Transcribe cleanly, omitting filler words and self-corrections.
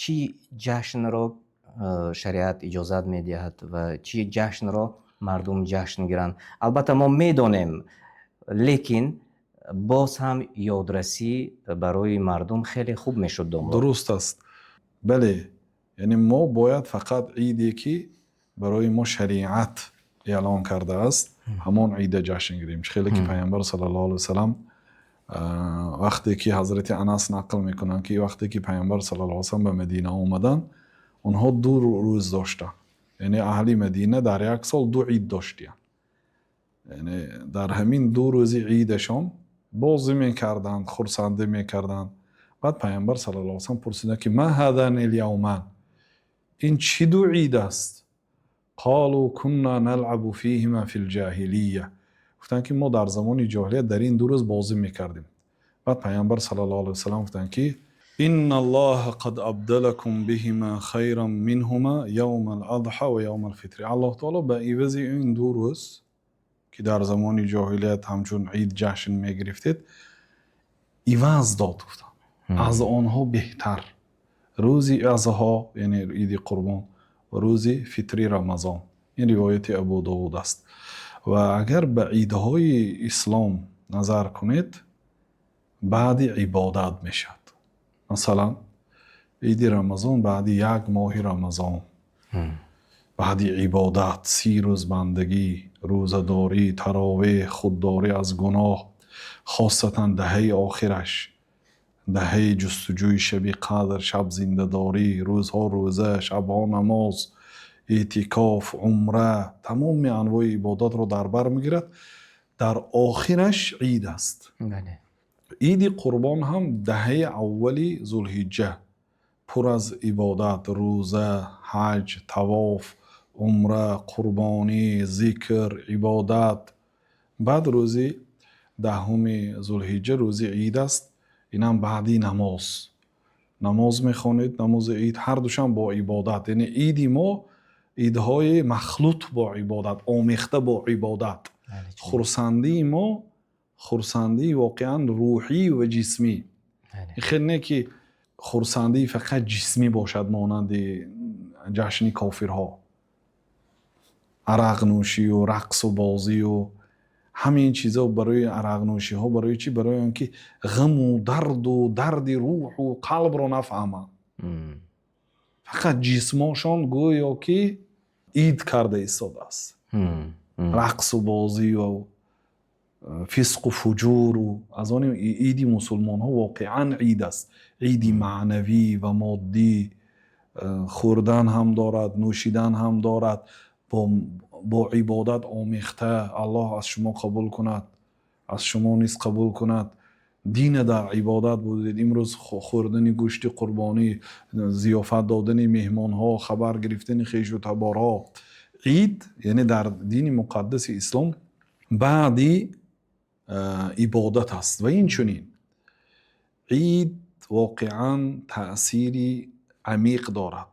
چی جشن را شریعت اجازت میدهد و چی جشن را مردم جشن گیرند؟ البته ما میدانیم، لیکن باز هم یادرسی برای مردم خیلی خوب میشد. درست است. بله، یعنی ما باید فقط عیدی که برای ما شریعت اعلان کرده است همون عید جشن گیریم. خیلی که پیامبر صلی الله علیه وسلم وقتی که حضرت انس نقل میکنن که وقتی که پیامبر صلی الله علیه وسلم به مدینه اومدن، اونها 2 روز داشتن. یعنی اهل مدینه در یک سال 2 عید داشتن. یعنی در همین 2 روز عیدشان بازی میکردند، خرسندی میکردند. بعد پیامبر صلی الله علیه وسلم پرسیدن که ما هذان الیومان، این چی 2 عید است؟ قالوا كنا نلعب فيهما في الجاهلیه. گفتن که ما در زمان جاهلیت در این 2 روز بازی میکردیم. بعد پیامبر صلی الله علیه وسلم گفتن که ان الله قد ابدلكم بهما خيرا منهما يوم الاضحى و یوم الفطر. الله تعالی به عوض این 2 روز که در زمان جاهلیت همچون عید جشن میگرفتید عوض داد. گفتن از آنها بهتر روز اضحی یعنی عید قربان و روز فطری رمضان. این روایت ابو داود است. و اگر به عیدهای اسلام نظر کنید بعد عبادت میشد. مثلا عید رمضان بعد 1 ماه رمضان، بعد عبادت 30 روز بندگی، روزه‌داری، تراویح، خودداری از گناه، خاصتا دهه آخرش، دهه جستجوی شب قدر، شب زنده داری، روزها روزه، شبها نماز، اعتکاف، عمره، تمام انواع عبادات رو در بر میگیرد. در آخرش عید است. بله. عید قربان هم دهه اولی ذوالحجه پر از عبادت، روزه، حج، طواف، عمره، قربانی، ذکر، عبادت. بعد روزی 10 ذوالحجه روزی عید است. این هم بعدی نماز میخوانید، نماز عید، هر دوشم با عبادت. یعنی عیدی ما عیدهای مخلوط با عبادت، آمیخته با عبادت. خرسندی ما خرسندی واقعا روحی و جسمی. خیلی نه که خرسندی فقط جسمی باشد مانند جشن کافرها، عرق نوشی و رقص و بازی و همین چیزا. برای عرق نوشی ها برای چی؟ برای اینکه غم و درد روح و قلب رو نفهمن. فقط جسمشان گویا که عید کرده ایستاده است. رقص و بازی و فسق و فجور و از آن عید مسلمان ها واقعا عید است. عیدی معنوی و مادی، خوردن هم دارد، نوشیدن هم دارد، با عبادت آمیخته. الله از شما قبول کند، از شما نیز قبول کند. دین در عبادت بودید. امروز خوردن گوشت قربانی، ضیافت دادن مهمان ها، خبر گرفتن خویش و تبارها. عید یعنی در دین مقدس اسلام بعدی عبادت است. و این چنین عید واقعا تأثیری عمیق دارد.